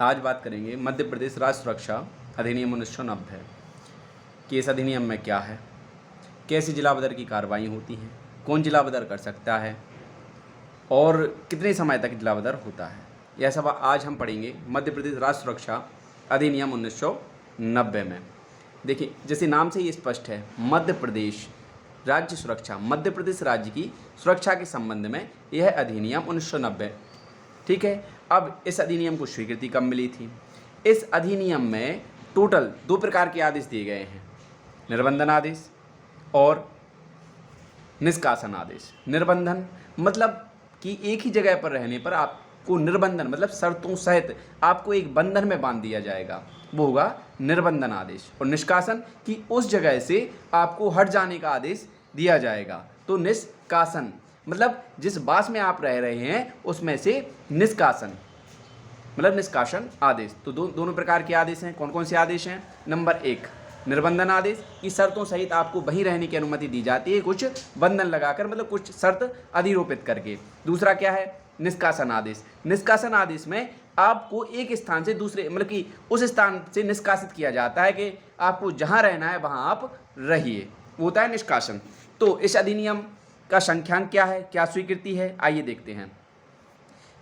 आज बात करेंगे मध्य प्रदेश राज्य सुरक्षा अधिनियम 1990 कि इस अधिनियम में क्या है, कैसी जिला बदर की कार्रवाई होती हैं, कौन जिला बदर कर सकता है और कितने समय तक जिला बदर होता है। यह सब आज हम पढ़ेंगे मध्य प्रदेश राज्य सुरक्षा अधिनियम 1990 में। देखिए, जैसे नाम से ये स्पष्ट है, मध्य प्रदेश राज्य सुरक्षा, मध्य प्रदेश राज्य की सुरक्षा के संबंध में यह अधिनियम 1990। ठीक है। अब इस अधिनियम को स्वीकृति कब मिली थी? इस अधिनियम में टोटल 2 प्रकार के आदेश दिए गए हैं, निर्बंधन आदेश और निष्कासन आदेश। निर्बंधन मतलब कि एक ही जगह पर रहने पर आपको निर्बंधन मतलब शर्तों सहित आपको एक बंधन में बांध दिया जाएगा, वो होगा निर्बंधन आदेश। और निष्कासन कि उस जगह से आपको हट जाने का आदेश दिया जाएगा, तो निष्कासन मतलब जिस बास में आप रह रहे हैं उसमें से निष्कासन मतलब निष्कासन आदेश। तो दोनों प्रकार के आदेश हैं। कौन कौन से आदेश हैं? नंबर 1 निर्बंधन आदेश की शर्तों सहित आपको वहीं रहने की अनुमति दी जाती है, कुछ बंधन लगाकर मतलब कुछ शर्त अधिरोपित करके। दूसरा क्या है? निष्कासन आदेश। निष्कासन आदेश में आपको एक स्थान से दूसरे मतलब कि उस स्थान से निष्कासित किया जाता है कि आपको जहाँ रहना है वहाँ आप रहिए, वो होता है निष्कासन। तो इस अधिनियम का संख्यांक क्या है, क्या स्वीकृति है, आइए देखते हैं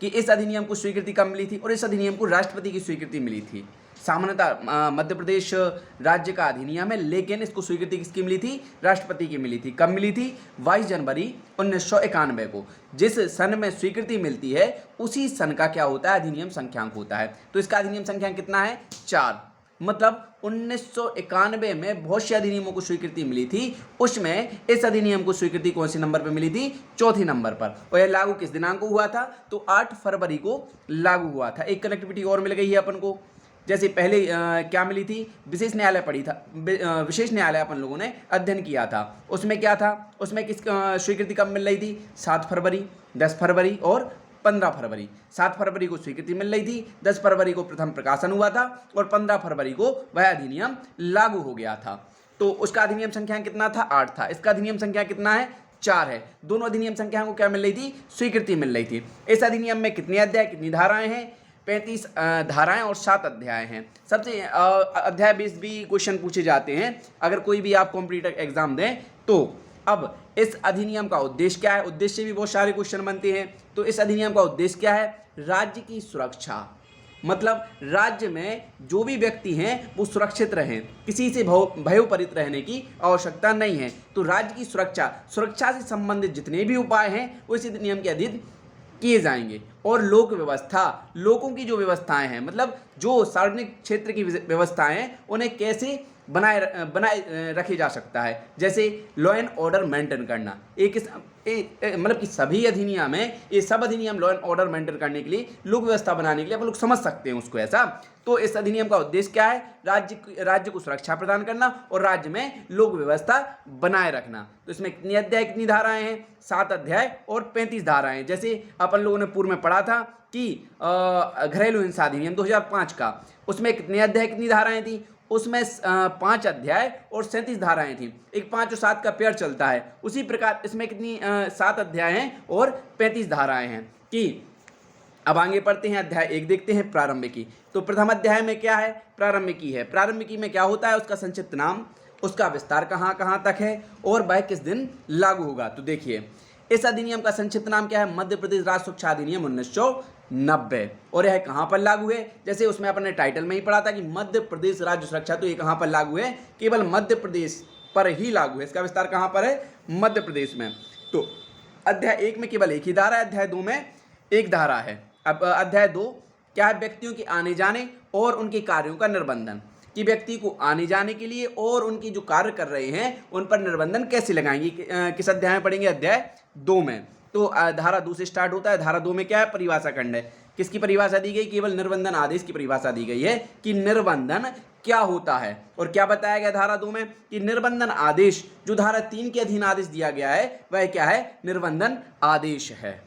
कि इस अधिनियम को स्वीकृति कब मिली थी। और इस अधिनियम को राष्ट्रपति की स्वीकृति मिली थी। सामान्यतः मध्य प्रदेश राज्य का अधिनियम है, लेकिन इसको स्वीकृति किसकी मिली थी? राष्ट्रपति की मिली थी। कब मिली थी? 22 जनवरी 1991 को। जिस सन में स्वीकृति मिलती है उसी सन का क्या होता है? अधिनियम संख्यांक होता है। तो इसका अधिनियम संख्यांक कितना है? 4। मतलब 1991 में बहुत से अधिनियमों को स्वीकृति मिली थी, उसमें इस अधिनियम को स्वीकृति कौन सी नंबर पर मिली थी? चौथी नंबर पर। और यह लागू किस दिनांक को हुआ था? तो 8 फरवरी को लागू हुआ था। एक कनेक्टिविटी और मिल गई है अपन को। जैसे पहले क्या मिली थी? विशेष न्यायालय पढ़ी था, विशेष न्यायालय अपन लोगों ने अध्ययन किया था। उसमें क्या था? उसमें किस स्वीकृति कब मिल रही थी? 7 फरवरी, 10 फरवरी और 15 फरवरी। 7 फरवरी को स्वीकृति मिल रही थी, 10 फरवरी को प्रथम प्रकाशन हुआ था और 15 फरवरी को वह अधिनियम लागू हो गया था। तो उसका अधिनियम संख्या कितना था? 8 था। इसका अधिनियम संख्या कितना है? 4 है। दोनों अधिनियम संख्या को क्या मिल रही थी? स्वीकृति मिल रही थी। इस अधिनियम में कितने अध्याय, कितनी धाराएं हैं? 35 धाराएं और 7 अध्याय हैं। सबसे अध्याय बेस्ड भी क्वेश्चन पूछे जाते हैं अगर कोई भी आप कॉम्पिटिटिव एग्जाम दें तो। अब इस अधिनियम का उद्देश्य क्या है? उद्देश्य से भी बहुत सारे क्वेश्चन बनते हैं। तो इस अधिनियम का उद्देश्य क्या है? राज्य की सुरक्षा, मतलब राज्य में जो भी व्यक्ति हैं वो सुरक्षित रहें, किसी से भयोपरित रहने की आवश्यकता नहीं है। तो राज्य की सुरक्षा से संबंधित जितने भी उपाय हैं वो इस अधिनियम के अधीन किए जाएंगे। और लोक व्यवस्था, लोगों की जो व्यवस्थाएं हैं मतलब जो सार्वजनिक क्षेत्र की व्यवस्थाएं हैं उन्हें कैसे बनाए रखे जा सकता है। जैसे लॉ एंड ऑर्डर मेंटेन करना, मतलब कि सभी अधिनियम है, ये सब अधिनियम लॉ एंड ऑर्डर मेंटेन करने के लिए, लोक व्यवस्था बनाने के लिए अपन लोग समझ सकते हैं उसको ऐसा। तो इस अधिनियम का उद्देश्य क्या है? राज्य को सुरक्षा प्रदान करना और राज्य में लोक व्यवस्था बनाए रखना। तो इसमें कितनी अध्याय, कितनी धाराएं हैं? 7 अध्याय और 35 धाराएं। जैसे अपन लोगों ने पूर्व में पढ़ा था कि घरेलू हिंसा अधिनियम 2005 का, उसमें कितने अध्याय, कितनी धाराएं थी? उसमें 5 अध्याय और 37 धाराएं थी। एक 5 और 7 का पेयर चलता है। उसी प्रकार इसमें कितनी 7 अध्याय हैं और 35 धाराएं हैं। कि अब आगे पढ़ते हैं, अध्याय 1 देखते हैं, प्रारंभिकी। तो प्रथम अध्याय में क्या है? प्रारंभिकी है। प्रारंभिकी में क्या होता है? उसका संक्षिप्त नाम, उसका विस्तार कहाँ कहाँ तक है और वह किस दिन लागू होगा। तो देखिए, इस अधिनियम का संक्षिप्त नाम क्या है? मध्य प्रदेश राज्य सुरक्षा अधिनियम 1990। और यह कहाँ पर लागू है? जैसे उसमें अपने टाइटल में ही पढ़ा था कि मध्य प्रदेश राज्य सुरक्षा, तो ये कहाँ पर लागू है? केवल मध्य प्रदेश पर ही लागू है। इसका विस्तार कहाँ पर है? मध्य प्रदेश में। तो अध्याय 1 में केवल एक ही धारा है, अध्याय 2 में एक धारा है। अब अध्याय 2 क्या है? व्यक्तियों के आने जाने और उनके कार्यों का निर्बंधन। कि व्यक्ति को आने जाने के लिए और उनकी जो कार्य कर रहे हैं उन पर निर्बंधन कैसे लगाएंगे, किस अध्याय में पढ़ेंगे? अध्याय 2 में। तो धारा 2 से स्टार्ट होता है। धारा 2 में क्या है? परिभाषा खंड है। किसकी परिभाषा दी गई? केवल निर्बंधन आदेश की परिभाषा दी गई है कि निर्बंधन क्या होता है। और क्या बताया गया धारा 2 में? कि निर्बंधन आदेश जो धारा 3 के अधीन आदेश दिया गया है वह क्या है? निर्बंधन आदेश है।